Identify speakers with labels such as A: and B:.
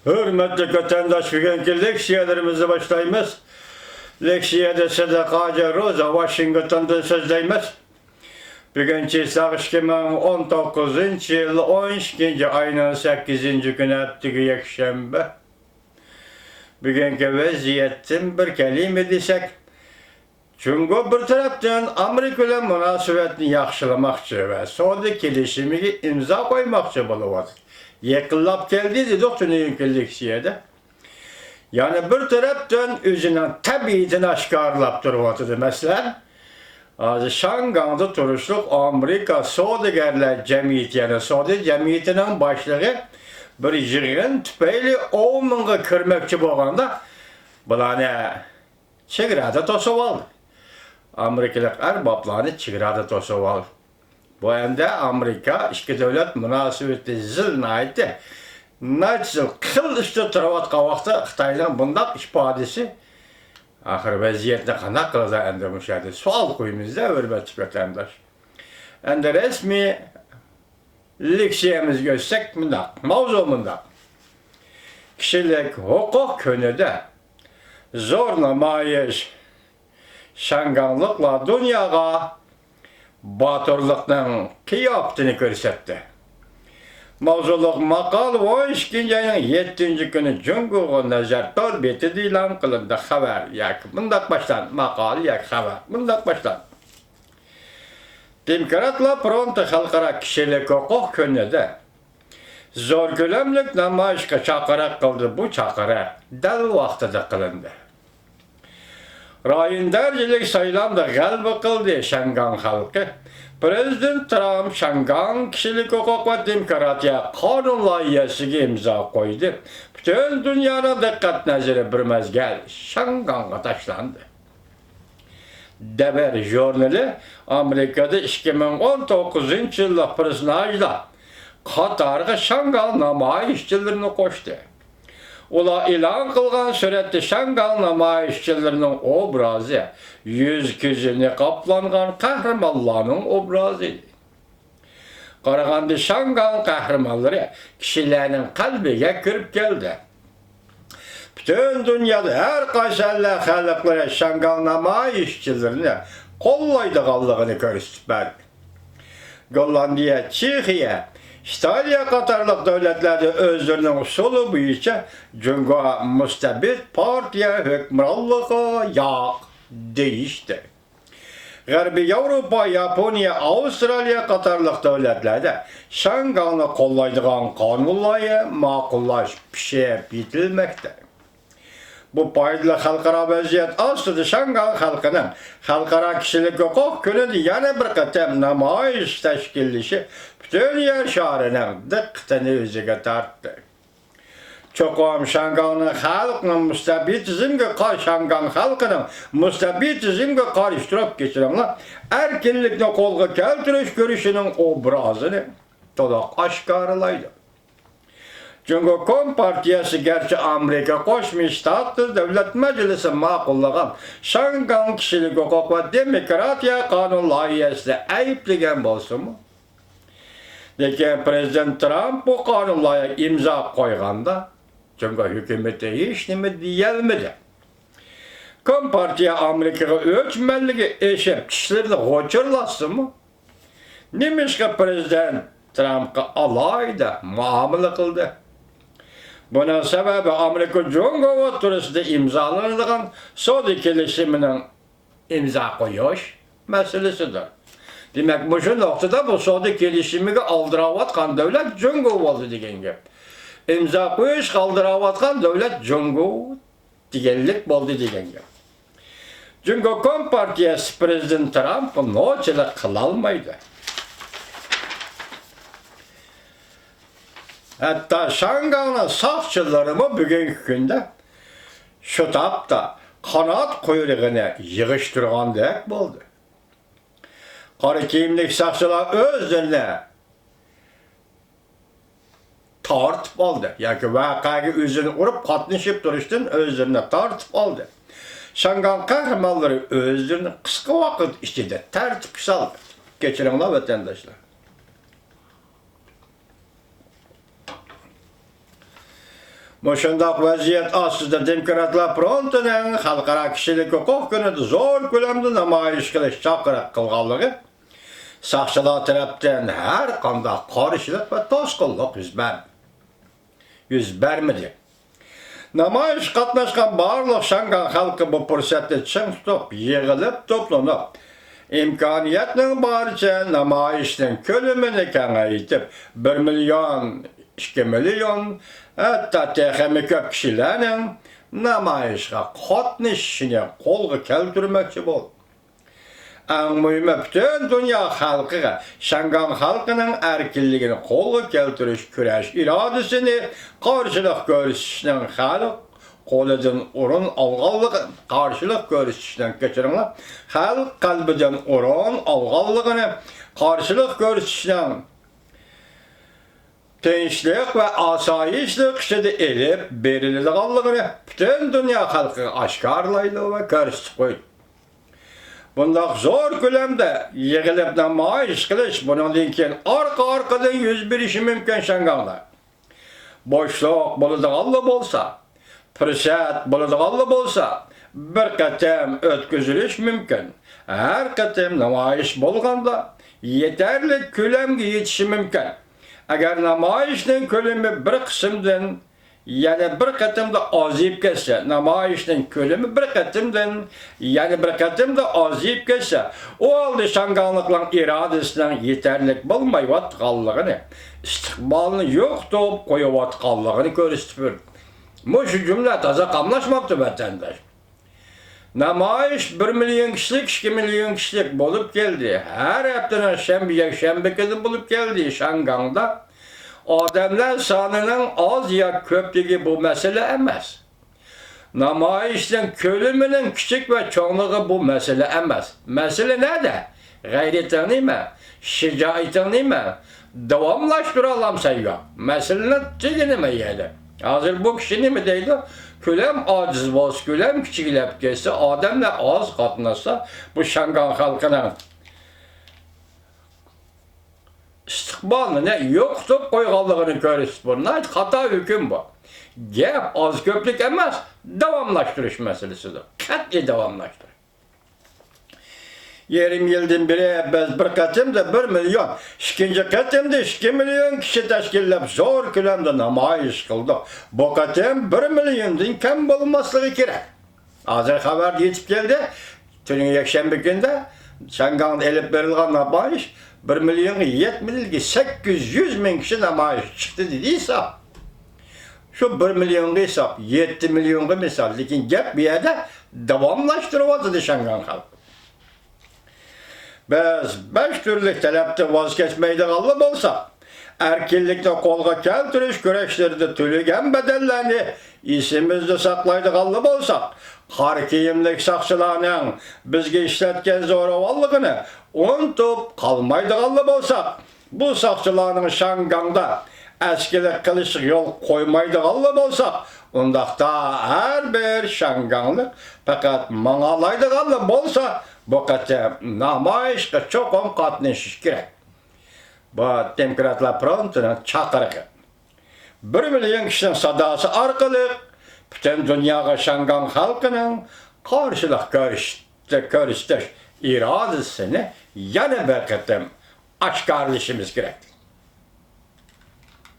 A: Hürmetli vatandaş, bugünkü leksiyalarımızı başlayımız. Leksiyada Sadakaca Rosa Washington'dan sözdeyimiz. Bugünkü ise 2019 yıl 12. ayının 8. günü ettiği yakşembe. Bugünkü vaziyetin bir kelime desek. Çünkü bir taraftan Amerika ile münasebetini yaxşılamakçı ve Saudi kelişimiga imza koymakçı bulup yakınlap geldi dedik tününkü leksiyada. Yani bir taraftan özünün tabiatini aşkarlap duruyordu mesela. Az Şangang'da turuşluk Amerika Saudigerler Cemiyeti, yani Saudi Cemiyeti'nin başlığı bir yığın tüpeyle oğumuna kırmakçı bolganda bularni chegarada to'sib oldi. Amerikalik arboblarni chegarada to'sib oldi. Bu endi Amerika ikki davlat munosabati zilnaydi. Nasıl kıl işte turayotgan vaqtda Xitoyning bundaq ifodasi axir vaziyatni qanday qiladi endi mushadi savol qo'yimizda hurmatli vatandosh. Endi rasmiy leksiyamizga o'tsak bundaq, mavzu bundaq. Kishilik huquq kunida zo'r namoyish Şangangliklar dunyoga botirlikning qiyofatini ko'rsatdi. Mavzuluk maqal 12. ayın 7. günü Cumhur'a nazardan betidi e'lon qilindi. Xabar yoki bundaq başlan, maqal yoki xabar bundaq başlan. Demokratlar fronti xalqaro kishilik huquq kunida zo'r ko'lamli namoyishga chaqiriq qildi. Bu chaqiriq dal vaqtida qilindi. Rayonlarchilik saylamda g'alaba qildi Shangang xalqi. Prezident Trump Shangang kishilik huquq va demokratiya qonun loyihasiga imzo qo'ydi. Butun dunyoning diqqat nazari bir mazgil Shangangga tashlandi. Deber jurnali Amerikada 2019 yilda personajlar qatoriga Shangang namoyishchilarini qo'shdi. Ular e'lon qilgan suratda Shangang namoyishchilarining obrazi yuz-ko'zini qoplangan qahramonlarning obrazi edi. Qaraganda Shangang qahramonlari kishilarning qalbiga kirib keldi. Butun dunyoda har qaysi xalqlar Shangang namoyishchilarini qo'llaydiganligini ko'rsatdi. Gollandiya, Chexiya, İtalya qatarlıq devletleri özlerinin usulu boyunca Cumhur'a mustabid partiya hükümranlığı yok değişti. G'arbiy Avrupa, Yaponiya, Avstraliya qatarlıq devletlerde Shangang'ni qo'llaydigan qonunlarni ma'qullash pishib yetilmoqda. Bu foydali xalqaro vaziyat ostida Shangang xalqining xalqaro kishilik huquq kunida yana bir qatam namoyish tashkillashi butun yer sharining diqqatini o'ziga tortdi. Cho'qim Shangangning xalqining mustabidizmga qarshi Shangang xalqining mustabidizmga qarshi turib kechiringlar, erkinlikni qo'lga keltirish ko'rishining obrazini to'liq oshkorlaydi. Cumhur Kompartiyasi gerçi Amerika Qo'shma Shtatlar Davlat Majlisi ma'qullagan Shangang kishilik huquq va demokratiya qonun loyihasida ayblagan bo'lsa-mu, lekin Prezident Trump bu qonun loyihaga imzo qo'yganda Cumhur hukumati hech nima deyolmadi. Kompartiya Amerikaga o'chmanligi eshib kishilarni g'o'chirlasimi? Nimishqa Prezident Trumpga alayda muomala qildi? Bunun sebebi Amerika Cumhur o'rtasida imzolanadigan Saudi kelishimining imzo qo'yish masalasidir. Demak, bu shu nuqtada bu Saudi kelishimiga oldirayotgan davlat Cumhur bo'ldi degan gap. Imzo qo'yish oldirayotgan davlat Cumhur deganlik bo'ldi degan gap. Cumhur Kompartiyasi Prezident Trump nochilik qila olmaydi. Hatta Shangang'ning soqchilari bugungi kunda shu topda qanot quyrug'ini yig'ishtirgandek bo'ldi. Qora kiyimlik soqchilar o'zlarini tortib oldi yoki voqeaga o'zini urib qatnashib turishdan o'zlarini tortib oldi. Shangang qahramonlari o'zlarini qisqa vaqt ichida tartibga soldi. Kechiringlar vatandoshlar. Muşundaq vaziyet aslında Demokratlar Frontu'nun Xalqara Kişilik Hukuk Günü'nde zor ko'lamda namoyish qilish chaqiriq qilganligi saqchilar tarafdan har qanday qarshilik va to'sqinlik yuz bermadi. Namoyish qatnashgan barliq Shangan xalqi bu fursatni ching tutib, yig'ilib, to'planib, imkoniyatning boricha namoyishning ko'lamini kengaytirib, 1 million, 2 million, hatto texmi ko'p kishilarning namoyishga qatnashishini qo'lga keltirmoqchi bo'ldi. Eng muhimi butun dunyo xalqiga Shangan xalqining erkinligini qo'lga keltirish kurash irodasini qarshilik ko'rsatishning xalq qo'lidan o'rin olganligi, qarshilik ko'rsatishdan kechiringlar, xalq qalbidan o'rin olganligini qarshilik ko'rsatishdan tinchlik va osoyishlik ichida elib berilganligini butun dunyo xalqiga oshkorlaydi va ko'rsatib qo'ydi. Bundaq zo'r ko'lamda yig'ilib namoyish qilish bundan keyin orqa-orqadan yuz berishi mumkin Shanganda. Boshliq bo'ladigan bo'lsa, fursat bo'ladigan bo'lsa, bir qatam o'tkazilish mumkin. Har qatam namoyish bo'lganda yetarli ko'lamga yetishi mumkin. Agar namoyishning ko'lami bir qismdan yana bir qatimda ozib ketsa, namoyishning ko'lami bir qatimdan yana bir qatimda ozib ketsa, u holda Shanganliklar irodasining yetarlik bo'lmayotganligini, istiqbolni yo'qotib qo'yayotganligini ko'rsatib turdi. Mushu jumla toza qamlashmoqda vatandosh. Namoyish 1 million kishilik, 2 million kishilik bo'lib keldi. Har haftaning shanba kuni bo'lib keldi Shanganda. Odamlar sonining oz yo ko'pligi bu masala emas. Namoyishning ko'lamining kichik va cho'ngligi bu masala emas. Masala nada? G'ayrating nima? Shijoating nima? Davomlashtira olamsan yo'q. Masalaning tigi nima edi? Hozir bu kishi nima deydi? Ko'lam ojiz bo'lsa, ko'lam kichiklab ketsa, odamlar oz qatnashsa, bu Shangan xalqining istiqbolini yo'qotib qo'yganligini ko'rsatib bunday xato hukm bu. Gap oz ko'plik emas, davomlashtirish masalasidir. Qat'iy davomlashtirish. Yarim yildan beri biz bir qatimda 1 million, ikkinchi qatimda 2 million kishi tashkillab zo'r ko'lamda namoyish qildi. Bu qatim 1 milliondan kam bo'lmasligi kerak. Hozir xabar yetib keldi. Tuning yakshanba kunida Shanganda elib berilgan namoyish 1 million 800 ming kishi namoyish chiqdi dediysa. Şu 1 milyonga hesap, 7 milyonga misal, lekin gap bu yerda davomlashtiryapti Shangan xalqi. Biz 5 turli talabdan voz kechmaydigan bo'lsa, erkinlikni qo'lga keltirish kurashlarida to'lagan badallarni esimizda saqlaydigan bo'lsak, qor kiyimlik saqchilarning bizga ishlatgan zo'ravonligini unutib qolmaydigan bo'lsak, bu saqchilarning Shanganda askilik qilish yo'l qo'ymaydigan bo'lsak, undaqda har bir Shanganlik faqat mang'alaydigan bo'lsa, bu qatam namoyishga cho'qim qatnashish kerak. Bu Demokratlar Frontining chaqirig'i. 1 million kishining sadosi orqali butun dunyoga Shangan xalqining qarshilik ko'rsatish irodasini yana bir qatam oshkorlashimiz kerak.